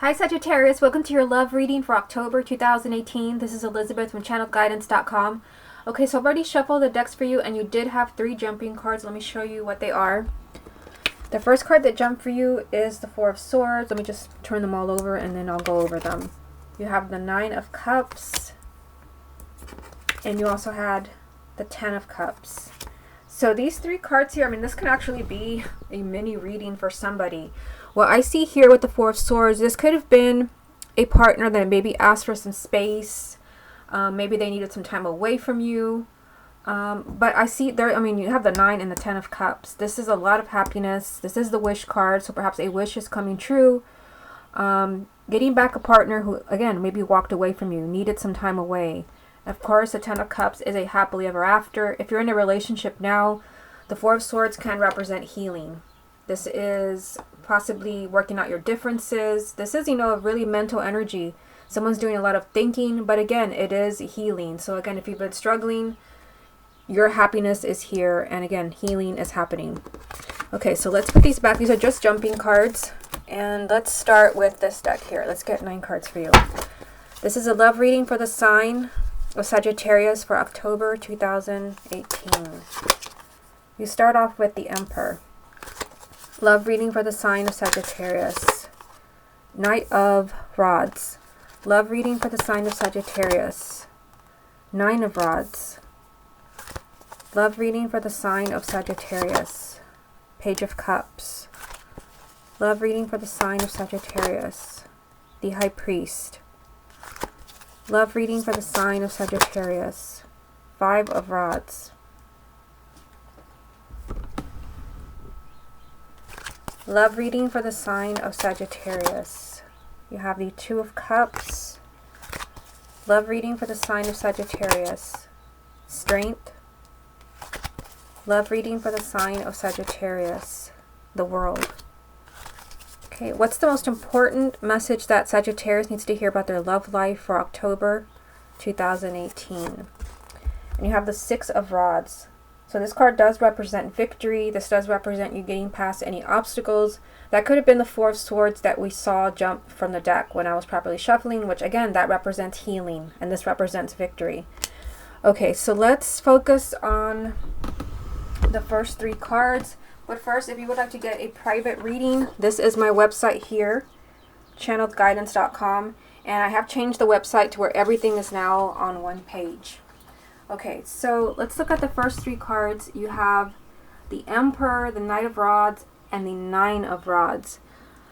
Hi Sagittarius, welcome to your love reading for October 2018. This is Elizabeth from channelguidance.com. Okay, so I've already shuffled the decks for you and you did have 3 jumping cards. Let me show you what they are. The first card that jumped for you is the Four of Swords. Let me just turn them all over and then I'll go over them. You have the Nine of Cups and you also had the Ten of Cups. So these 3 cards here, I mean, this could actually be a mini reading for somebody. What I see here with the Four of Swords, this could have been a partner that maybe asked for some space. Maybe they needed some time away from you. But I see there, I mean, you have the 9 and the 10 of Cups. This is a lot of happiness. This is the wish card. So perhaps a wish is coming true. Getting back a partner who, again, maybe walked away from you, needed some time away. Of course, the 10 of Cups is a happily ever after. If you're in a relationship now, the Four of Swords can represent healing. This is possibly working out your differences. This is, a really mental energy. Someone's doing a lot of thinking, but again, it is healing. So again, if you've been struggling, your happiness is here. And again, healing is happening. Okay, so let's put these back. These are just jumping cards. And let's start with this deck here. Let's get 9 cards for you. This is a love reading for the sign of Sagittarius for October 2018. You start off with the Emperor. Love reading for the sign of Sagittarius. Knight of Rods. Love reading for the sign of Sagittarius. 9 of Rods. Love reading for the sign of Sagittarius. Page of Cups. Love reading for the sign of Sagittarius. The High Priest. Love reading for the sign of Sagittarius. 5 of Rods. Love reading for the sign of Sagittarius. You have the 2 of Cups. Love reading for the sign of Sagittarius. Strength. Love reading for the sign of Sagittarius. The World. Okay, what's the most important message that Sagittarius needs to hear about their love life for October 2018? And you have the 6 of Rods. So this card does represent victory. This does represent you getting past any obstacles. That could have been the Four of Swords that we saw jump from the deck when I was properly shuffling, which again, that represents healing, and this represents victory. Okay, so let's focus on the first 3 cards. But first, if you would like to get a private reading, this is my website here, channelguidance.com, and I have changed the website to where everything is now on one page. Okay, so let's look at the first 3 cards. You have the Emperor, the Knight of Rods, and the 9 of Rods.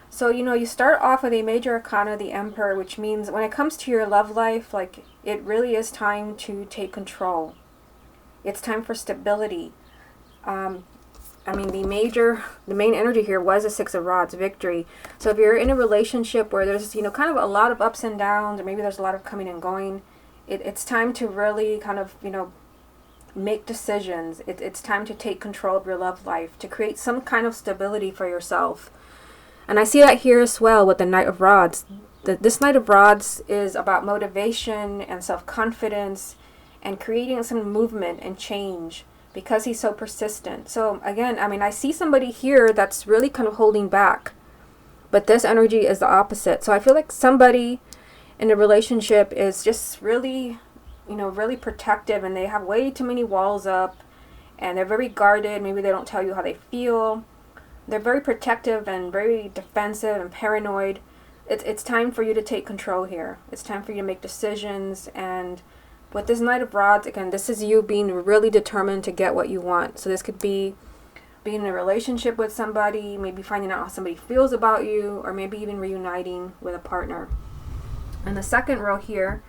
So, you start off with a major arcana, the Emperor, which means when it comes to your love life, like, it really is time to take control. It's time for stability. The main energy here was a 6 of Rods, victory. So if you're in a relationship where there's, kind of a lot of ups and downs, or maybe there's a lot of coming and going, it's time to really kind of, make decisions. It's time to take control of your love life, to create some kind of stability for yourself. And I see that here as well with the Knight of Rods. This Knight of Rods is about motivation and self-confidence and creating some movement and change because he's so persistent. So again, I see somebody here that's really kind of holding back, but this energy is the opposite. So I feel like somebody in a relationship is just really, really protective, and they have way too many walls up, and they're very guarded. Maybe they don't tell you how they feel. They're very protective and very defensive and paranoid. It's time for you to take control here. It's time for you to make decisions. And with this Knight of Rods, again, this is you being really determined to get what you want. So this could be being in a relationship with somebody, maybe finding out how somebody feels about you, or maybe even reuniting with a partner. In the second row here,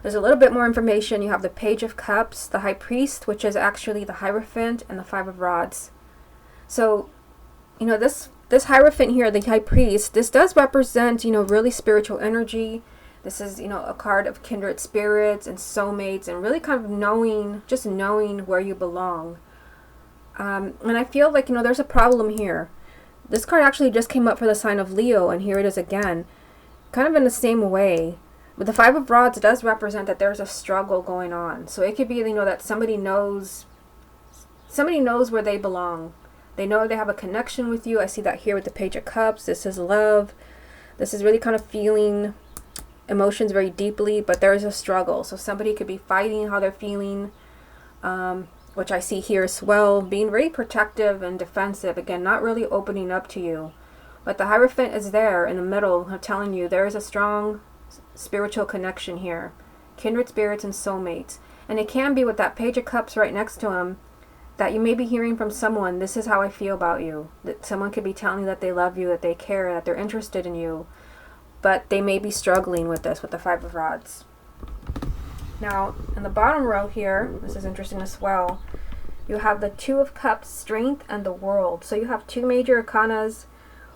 there's a little bit more information. You have the Page of Cups, the High Priest, which is actually the Hierophant, and the 5 of Rods. So, this Hierophant here, the High Priest, this does represent, really spiritual energy. This is, a card of kindred spirits and soulmates, and really kind of knowing where you belong. And I feel like, there's a problem here. This card actually just came up for the sign of Leo, and here it is again. Kind of in the same way, but the 5 of Rods does represent that there's a struggle going on. So it could be, that somebody knows where they belong. They know they have a connection with you. I see that here with the Page of Cups. This is love. This is really kind of feeling emotions very deeply, but there is a struggle. So somebody could be fighting how they're feeling, which I see here as well, being very protective and defensive. Again, not really opening up to you. But the Hierophant is there in the middle of telling you there is a strong spiritual connection here. Kindred spirits and soulmates. And it can be with that Page of Cups right next to him, that you may be hearing from someone, this is how I feel about you. That someone could be telling you that they love you, that they care, that they're interested in you. But they may be struggling with this, with the Five of Rods. Now, in the bottom row here, this is interesting as well, you have the Two of Cups, Strength, and the World. So you have two major arcanas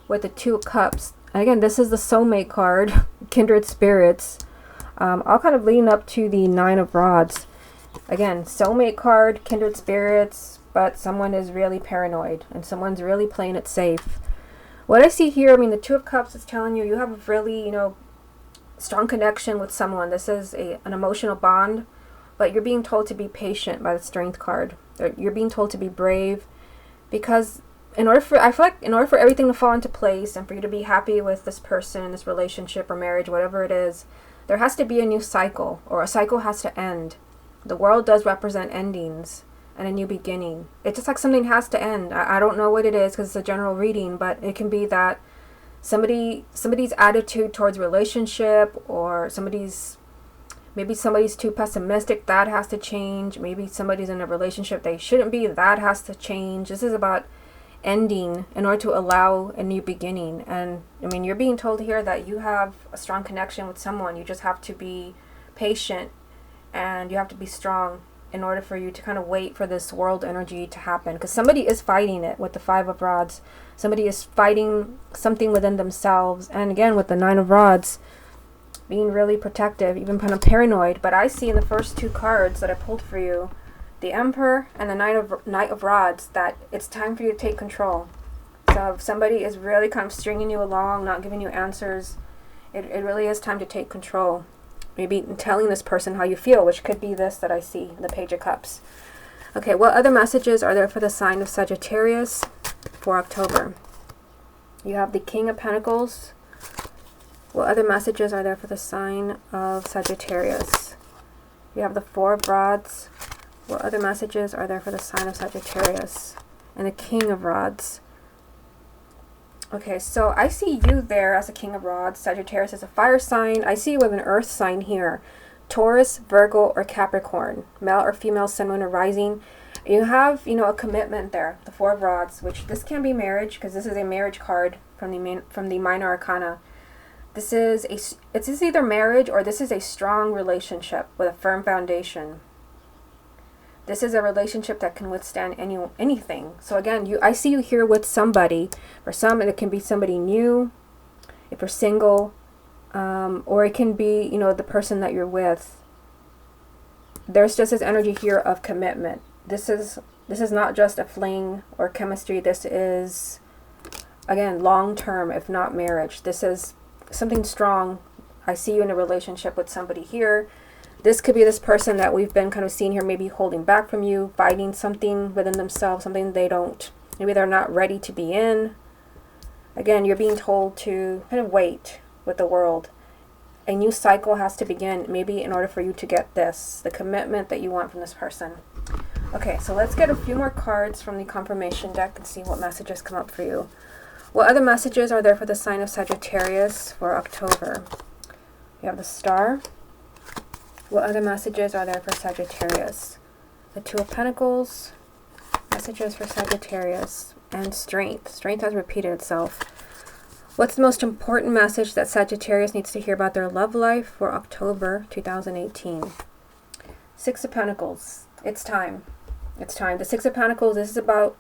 with the Two of Cups. And again, this is the soulmate card, kindred spirits, all kind of leading up to the Nine of Rods. Again, soulmate card, kindred spirits, but someone is really paranoid and someone's really playing it safe. What I see here, I mean, the Two of Cups is telling you you have a really, strong connection with someone. This is an emotional bond, but you're being told to be patient by the Strength card. You're being told to be brave, because I feel like in order for everything to fall into place and for you to be happy with this person, this relationship or marriage, whatever it is, there has to be a new cycle, or a cycle has to end. The World does represent endings and a new beginning. It's just like something has to end. I don't know what it is because it's a general reading, but it can be that somebody's attitude towards relationship, or maybe somebody's too pessimistic, that has to change. Maybe somebody's in a relationship they shouldn't be, that has to change. This is about ending in order to allow a new beginning. And I mean, you're being told here that you have a strong connection with someone. You just have to be patient and you have to be strong in order for you to kind of wait for this world energy to happen, because somebody is fighting it with the Five of Rods. Somebody is fighting something within themselves, and again with the Nine of Rods, being really protective, even kind of paranoid. But I see in the first two cards that I pulled for you, the Emperor and the Knight of Rods, that it's time for you to take control. So if somebody is really kind of stringing you along, not giving you answers, it really is time to take control. Maybe telling this person how you feel, which could be this that I see, the Page of Cups. Okay, what other messages are there for the sign of Sagittarius for October? You have the King of Pentacles. What other messages are there for the sign of Sagittarius? You have the Four of Rods. What other messages are there for the sign of Sagittarius? And the King of Rods. Okay, so I see you there as a King of Rods. Sagittarius is a fire sign. I see you with an earth sign here. Taurus, Virgo, or Capricorn. Male or female, sun, moon, or rising. You have, a commitment there. The Four of Rods, which this can be marriage, because this is a marriage card from the Minor Arcana. This is either marriage or this is a strong relationship with a firm foundation. This is a relationship that can withstand anything. So again, I see you here with somebody. For some, it can be somebody new, if you're single, or it can be, the person that you're with. There's just this energy here of commitment. This is not just a fling or chemistry. This is, again, long-term, if not marriage. This is something strong. I see you in a relationship with somebody here. This could be this person that we've been kind of seeing here, maybe holding back from you, fighting something within themselves, something maybe they're not ready to be in. Again, you're being told to kind of wait with the World. A new cycle has to begin, maybe in order for you to get the commitment that you want from this person. Okay, so let's get a few more cards from the confirmation deck and see what messages come up for you. What other messages are there for the sign of Sagittarius for October? You have the Star. What other messages are there for Sagittarius? The Two of Pentacles. Messages for Sagittarius. And Strength. Strength has repeated itself. What's the most important message that Sagittarius needs to hear about their love life for October 2018? Six of Pentacles. It's time. It's time. The Six of Pentacles, this is about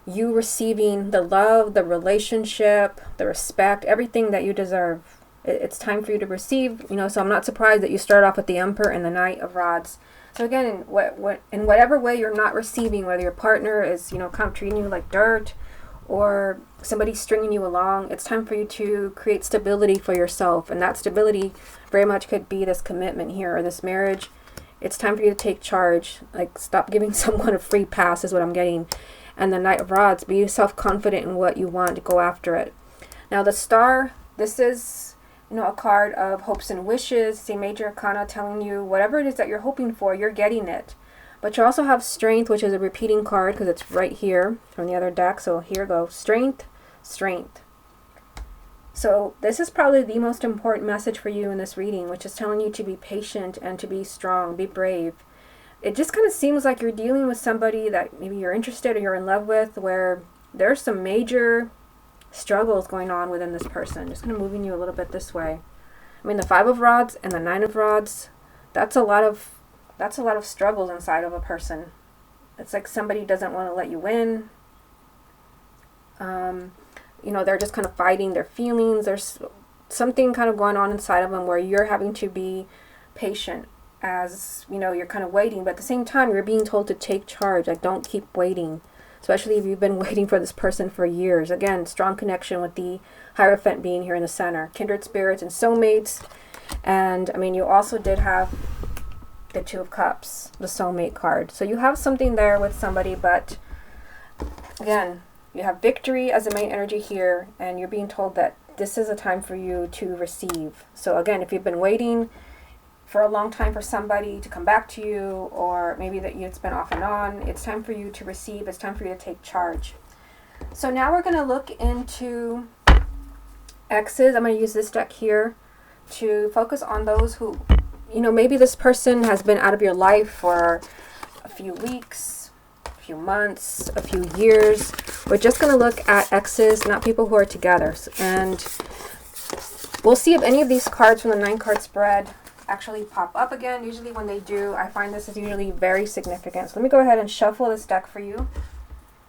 you receiving the love, the relationship, the respect, everything that you deserve. It's time for you to receive, so I'm not surprised that you start off with the Emperor and the Knight of Rods. So again, in whatever way you're not receiving, whether your partner is, kind of treating you like dirt, or somebody's stringing you along, it's time for you to create stability for yourself. And that stability very much could be this commitment here, or this marriage. It's time for you to take charge. Like, stop giving someone a free pass is what I'm getting. And the Knight of Rods, be self-confident in what you want, to go after it. Now the Star This is, you know, a card of hopes and wishes. It's a major arcana telling you whatever it is that you're hoping for, you're getting it. But you also have strength, which is a repeating card because it's right here from the other deck. So here goes strength, strength. So this is probably the most important message for you in this reading, which is telling you to be patient and to be strong, be brave. It just kind of seems like you're dealing with somebody that maybe you're interested or you're in love with, where there's some major struggles going on within this person. Just kind of moving you a little bit this way. I mean, the 5 of Rods and the 9 of Rods, that's a lot of struggles inside of a person. It's like somebody doesn't want to let you in. You know, they're just kind of fighting their feelings. There's something kind of going on inside of them where you're having to be patient, as, you know, you're kind of waiting. But at the same time, you're being told to take charge. Like, don't keep waiting. Especially if you've been waiting for this person for years. Again, strong connection with the Hierophant being here in the center. Kindred spirits and soulmates. And, I mean, you also did have the 2 of Cups, the soulmate card. So you have something there with somebody, but again, you have victory as the main energy here, and you're being told that this is a time for you to receive. So again, if you've been waiting for a long time for somebody to come back to you, or maybe that it's been off and on, it's time for you to receive. It's time for you to take charge. So now we're going to look into X's. I'm going to use this deck here to focus on those who, you know, maybe this person has been out of your life for a few weeks, a few months, a few years. We're just going to look at X's, not people who are together. And we'll see if any of these cards from the 9-card spread actually pop up again. Usually when they do, I find this is usually very significant. So let me go ahead and shuffle this deck for you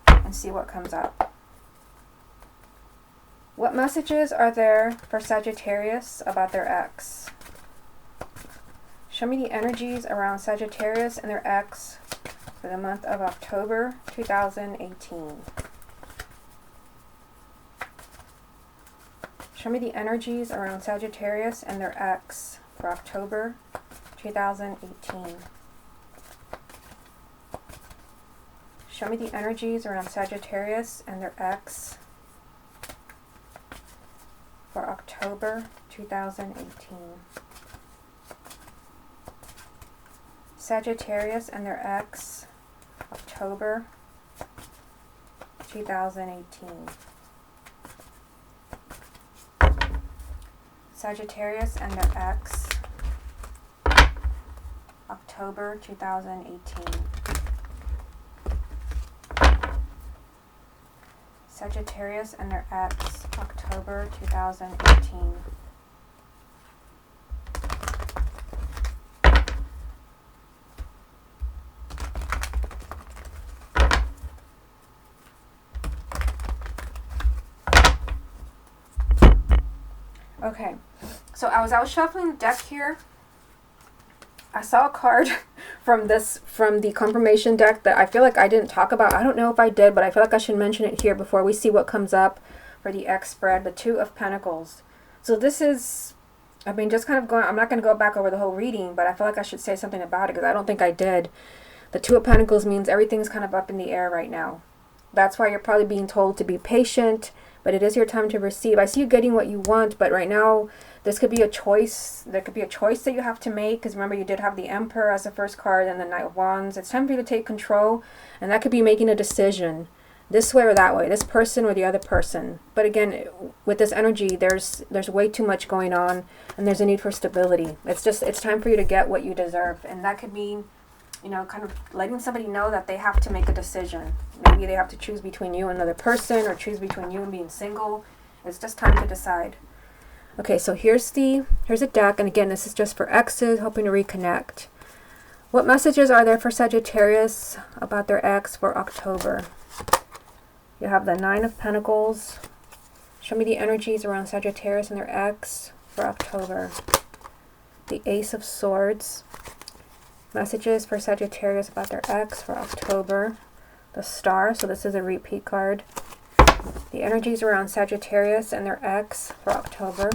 and see what comes up. What messages are there for Sagittarius about their ex? Show me the energies around Sagittarius and their ex for the month of October 2018. Show me the energies around Sagittarius and their ex for October 2018. Show me the energies around Sagittarius and their ex for October 2018. Sagittarius and their ex, October 2018. Sagittarius and their ex, October 2018. Sagittarius and their ex, October 2018. Okay, so as I was shuffling the deck here, I saw a card from the confirmation deck that I feel like I didn't talk about. I don't know if I did, but I feel like I should mention it here before we see what comes up for the X spread, the 2 of Pentacles. So this is, I mean, just kind of going, I'm not going to go back over the whole reading, but I feel like I should say something about it because I don't think I did. The 2 of Pentacles means everything's kind of up in the air right now. That's why you're probably being told to be patient, but it is your time to receive. I see you getting what you want, but right now this could be a choice. There could be a choice that you have to make, because remember, you did have the Emperor as the first card and the Knight of Wands. It's time for you to take control, and that could be making a decision this way or that way, this person or the other person. But again, with this energy, there's way too much going on, and there's a need for stability. It's time for you to get what you deserve, and that could mean, you know, kind of letting somebody know that they have to make a decision. Maybe they have to choose between you and another person, or choose between you and being single. It's just time to decide. Okay, so here's a deck, and again, this is just for exes hoping to reconnect. What messages are there for Sagittarius about their ex for October? You have the 9 of Pentacles. Show me the energies around Sagittarius and their ex for October. The Ace of Swords. Messages for Sagittarius about their ex for October. The Star, so this is a repeat card. The energies around Sagittarius and their ex for October.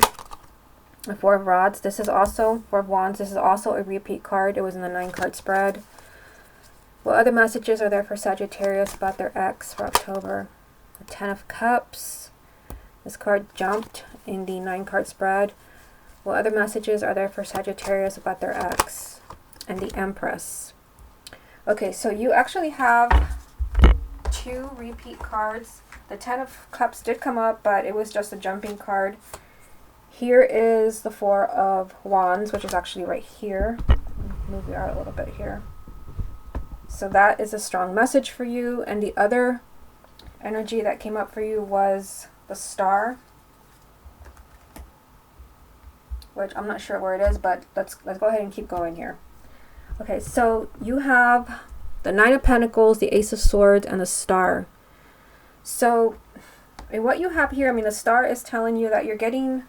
The 4 of Rods. This is also 4 of Wands. This is also a repeat card. It was in the 9-card spread. What other messages are there for Sagittarius about their ex for October? The 10 of Cups. This card jumped in the 9-card spread. What other messages are there for Sagittarius about their ex? And the Empress. Okay, so you actually have 2 repeat cards. The 10 of Cups did come up, but it was just a jumping card. Here is the 4 of Wands, which is actually right here. Move you out a little bit here. So that is a strong message for you. And the other energy that came up for you was the Star, which I'm not sure where it is, but let's go ahead and keep going here. Okay, so you have the 9 of Pentacles, the Ace of Swords, and the Star. So what you have here, I mean, the Star is telling you that you're getting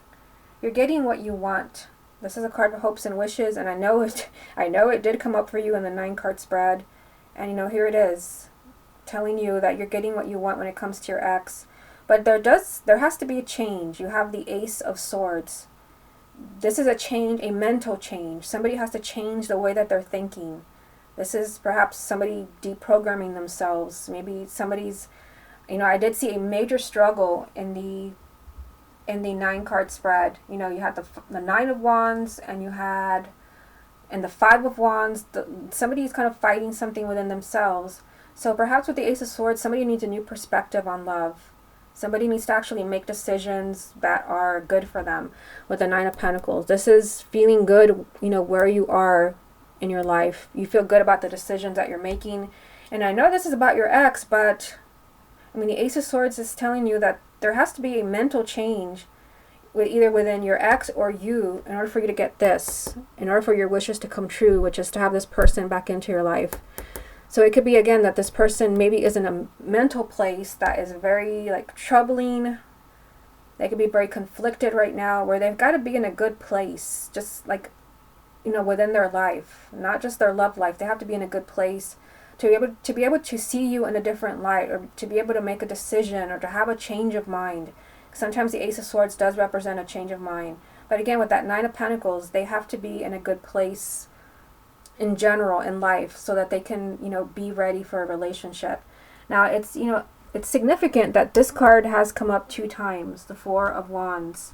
what you want. This is a card of hopes and wishes, and I know it did come up for you in the 9-card spread. And you know, here it is, telling you that you're getting what you want when it comes to your ex. But there has to be a change. You have the Ace of Swords. This is a change, a mental change. Somebody has to change the way that they're thinking. This is perhaps somebody deprogramming themselves. Maybe somebody's, you know, I did see a major struggle in the 9-card spread. You know, you had the 9 of Wands, and you had, and the 5 of Wands. Somebody's kind of fighting something within themselves. So perhaps with the Ace of Swords, somebody needs a new perspective on love. Somebody needs to actually make decisions that are good for them. With the 9 of Pentacles, this is feeling good, you know, where you are in your life. You feel good about the decisions that you're making. And I know this is about your ex, but I mean, the Ace of Swords is telling you that there has to be a mental change either within your ex or you, in order for you to get this, in order for your wishes to come true, which is to have this person back into your life. So it could be, again, that this person maybe is in a mental place that is very, like, troubling. They could be very conflicted right now, where they've got to be in a good place, just like, you know, within their life, not just their love life. They have to be in a good place to be able to see you in a different light, or to be able to make a decision, or to have a change of mind. Sometimes the Ace of Swords does represent a change of mind. But again, with that 9 of Pentacles, they have to be in a good place in general in life, so that they can, you know, be ready for a relationship. Now, it's, you know, it's significant that this card has come up 2 times, the 4 of Wands.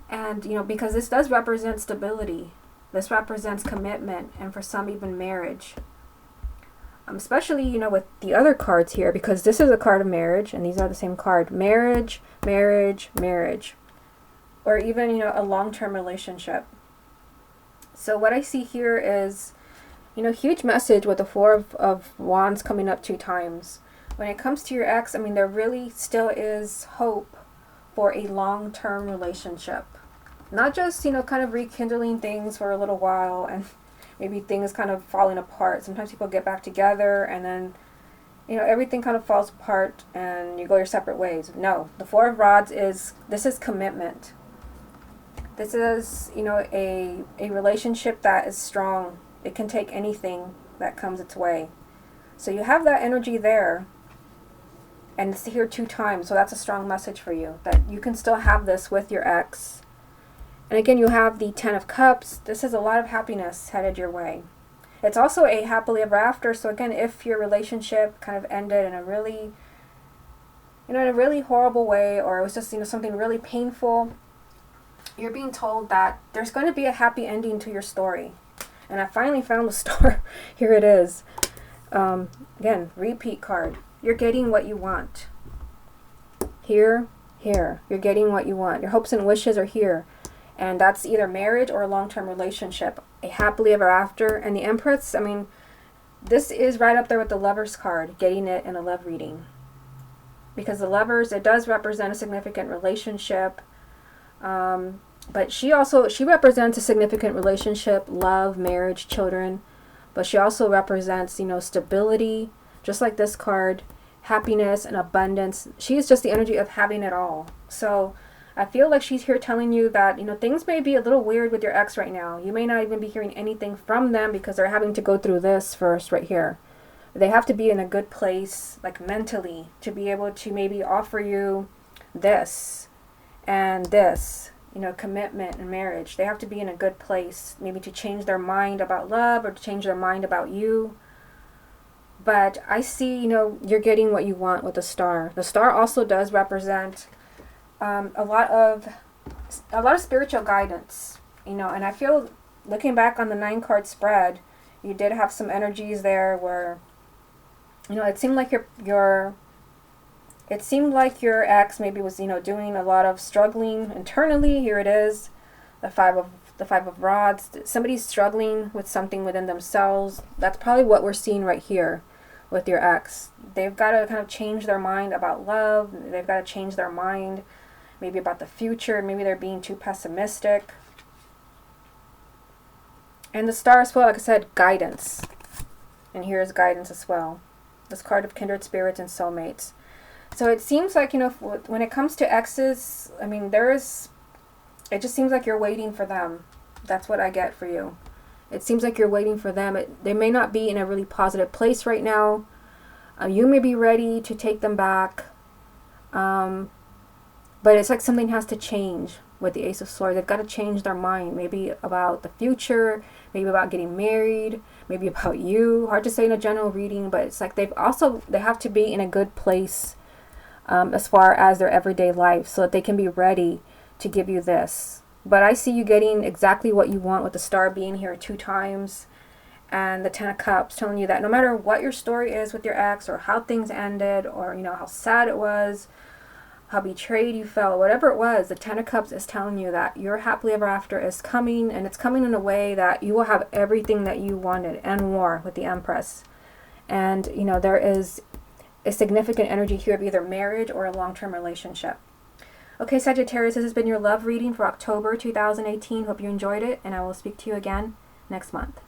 And, you know, because this does represent stability. This represents commitment, and for some, even marriage. Especially, you know, with the other cards here, because this is a card of marriage, and these are the same card. Marriage, marriage, marriage. Or even, you know, a long-term relationship. So what I see here is, you know, huge message with the 4 of Wands coming up 2 times. When it comes to your ex, I mean, there really still is hope for a long-term relationship. Not just, you know, kind of rekindling things for a little while and maybe things kind of falling apart. Sometimes people get back together and then, you know, everything kind of falls apart and you go your separate ways. No, the 4 of Rods this is commitment. This is, you know, a relationship that is strong. It can take anything that comes its way. So you have that energy there. And it's here 2 times. So that's a strong message for you, that you can still have this with your ex. And again, you have the 10 of Cups. This is a lot of happiness headed your way. It's also a happily ever after. So again, if your relationship kind of ended in a really, you know, in a really horrible way, or it was just, you know, something really painful, you're being told that there's going to be a happy ending to your story. And I finally found the star. Here it is. Again, repeat card. You're getting what you want. Here. You're getting what you want. Your hopes and wishes are here. And that's either marriage or a long-term relationship. A happily ever after. And the Empress, I mean, this is right up there with the Lovers card. Getting it in a love reading. Because the Lovers, it does represent a significant relationship. But she represents a significant relationship, love, marriage, children. But she also represents, you know, stability, just like this card, happiness and abundance. She is just the energy of having it all. So I feel like she's here telling you that, you know, things may be a little weird with your ex right now. You may not even be hearing anything from them because they're having to go through this first right here. They have to be in a good place, like mentally, to be able to maybe offer you this and this. You know, commitment and marriage. They have to be in a good place, maybe to change their mind about love or to change their mind about you. But I see, you know, you're getting what you want with the star. The star also does represent a lot of a lot of spiritual guidance, you know, and I feel looking back on the 9-card spread, you did have some energies there where, you know, it seemed like it seemed like your ex maybe was, you know, doing a lot of struggling internally. Here it is, the five of rods. Somebody's struggling with something within themselves. That's probably what we're seeing right here with your ex. They've got to kind of change their mind about love. They've got to change their mind maybe about the future. Maybe they're being too pessimistic. And the star as well, like I said, guidance. And here's guidance as well. This card of kindred spirits and soulmates. So it seems like, you know, when it comes to exes, I mean, it just seems like you're waiting for them. That's what I get for you. It seems like you're waiting for them. They may not be in a really positive place right now. You may be ready to take them back. But it's like something has to change with the Ace of Swords. They've got to change their mind. Maybe about the future. Maybe about getting married. Maybe about you. Hard to say in a general reading. But it's like they have to be in a good place as far as their everyday life, so that they can be ready to give you this. But I see you getting exactly what you want with the star being here 2 times, and the 10 of Cups telling you that no matter what your story is with your ex, or how things ended, or, you know, how sad it was, how betrayed you felt, whatever it was, the 10 of Cups is telling you that your happily ever after is coming, and it's coming in a way that you will have everything that you wanted and more with the Empress. And, you know, there is a significant energy here of either marriage or a long-term relationship. Okay, Sagittarius, this has been your love reading for October 2018. Hope you enjoyed it, and I will speak to you again next month.